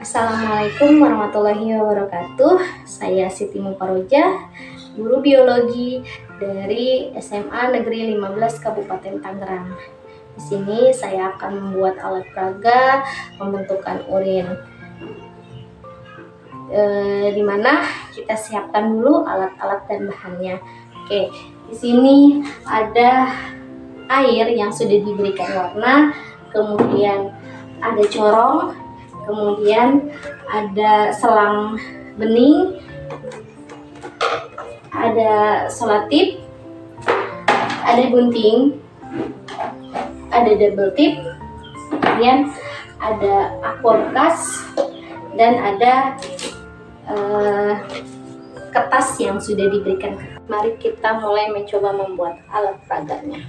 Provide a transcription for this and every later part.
Assalamualaikum warahmatullahi wabarakatuh. Saya Siti Muparoja, guru biologi dari SMA Negeri 15 Kabupaten Tangerang. Di sini saya akan membuat alat peraga pembentukan urin. Di mana kita siapkan dulu alat-alat dan bahannya. Oke, di sini ada air yang sudah diberikan warna, kemudian ada corong, kemudian ada selang bening, ada selotip, ada gunting, ada double tip, kemudian ada aqua bekas, dan ada kertas yang sudah diberikan. Mari kita mulai mencoba membuat alat peraganya.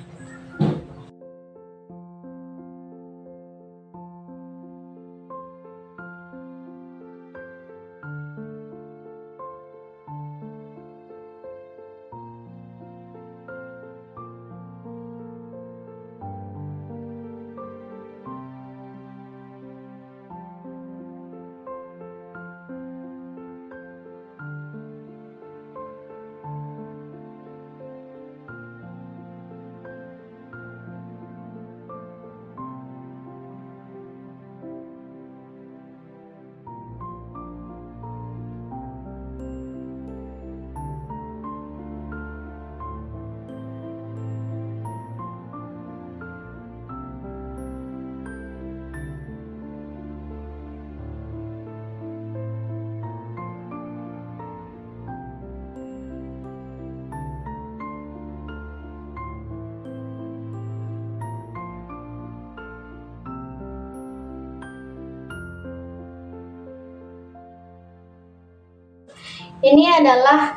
Ini adalah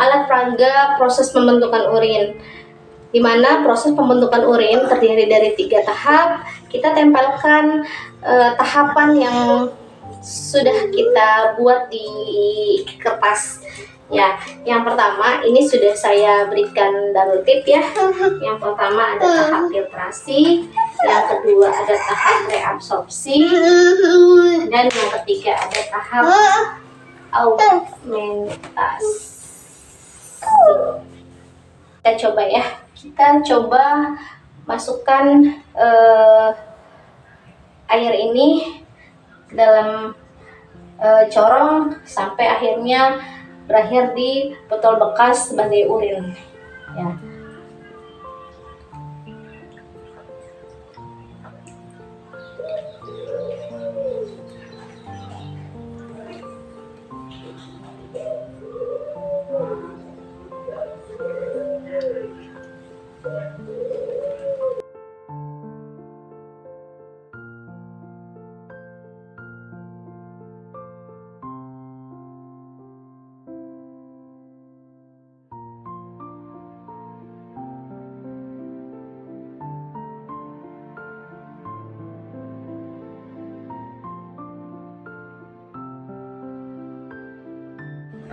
alat peraga proses pembentukan urin, di mana proses pembentukan urin terdiri dari 3 tahap. Kita tempelkan tahapan yang sudah kita buat di kertas. Ya, yang pertama ini sudah saya berikan double tip ya. Yang pertama ada tahap filtrasi, yang kedua ada tahap reabsorpsi, dan yang ketiga ada tahap augmentasi. Kita coba ya, kita coba masukkan air ini ke dalam corong sampai akhirnya berakhir di botol bekas sebagai urin ya.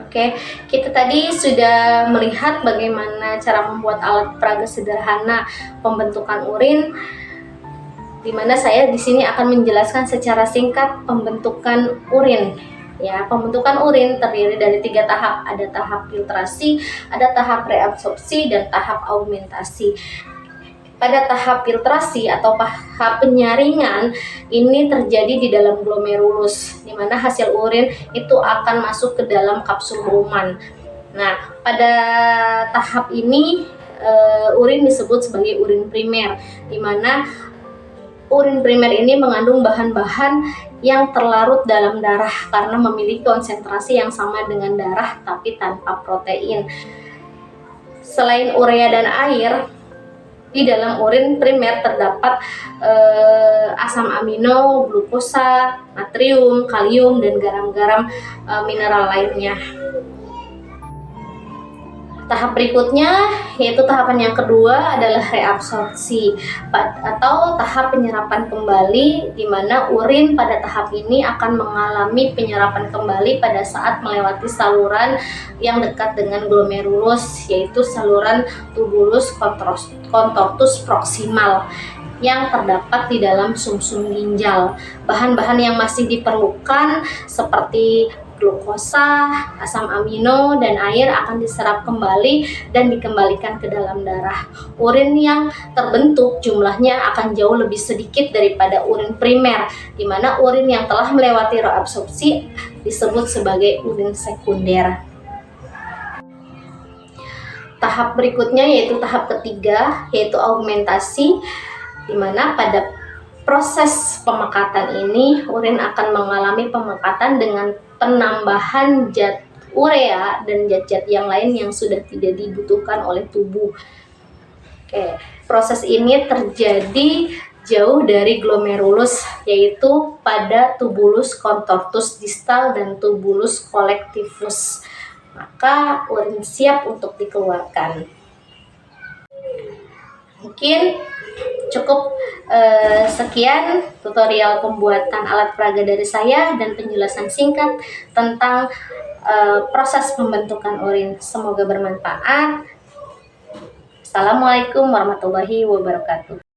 Oke, kita tadi sudah melihat bagaimana cara membuat alat peraga sederhana pembentukan urin, di mana saya di sini akan menjelaskan secara singkat pembentukan urin. Ya, pembentukan urin terdiri dari 3 tahap. Ada tahap filtrasi, ada tahap reabsorpsi, dan tahap augmentasi. Pada tahap filtrasi atau tahap penyaringan ini terjadi di dalam glomerulus, di mana hasil urin itu akan masuk ke dalam kapsul Bowman. Nah, pada tahap ini urin disebut sebagai urin primer, di mana urin primer ini mengandung bahan-bahan yang terlarut dalam darah karena memiliki konsentrasi yang sama dengan darah tapi tanpa protein. Selain urea dan air, di dalam urin primer terdapat asam amino, glukosa, natrium, kalium, dan garam-garam mineral lainnya. Tahap berikutnya yaitu tahapan yang kedua adalah reabsorpsi atau tahap penyerapan kembali, di mana urin pada tahap ini akan mengalami penyerapan kembali pada saat melewati saluran yang dekat dengan glomerulus, yaitu saluran tubulus contortus proximal. yang terdapat di dalam sumsum ginjal. Bahan-bahan yang masih diperlukan seperti glukosa, asam amino, dan air akan diserap kembali dan dikembalikan ke dalam darah. Urin yang terbentuk jumlahnya akan jauh lebih sedikit daripada urin primer, di mana urin yang telah melewati reabsorpsi disebut sebagai urin sekunder. Tahap berikutnya yaitu tahap ketiga, yaitu augmentasi, di mana pada proses pemekatan ini urin akan mengalami pemekatan dengan penambahan zat urea dan zat-zat yang lain yang sudah tidak dibutuhkan oleh tubuh. Oke, proses ini terjadi jauh dari glomerulus, yaitu pada tubulus contortus distal dan tubulus collectivus. Maka urin siap untuk dikeluarkan. Mungkin cukup sekian tutorial pembuatan alat peraga dari saya dan penjelasan singkat tentang proses pembentukan urin. Semoga bermanfaat. Assalamualaikum warahmatullahi wabarakatuh.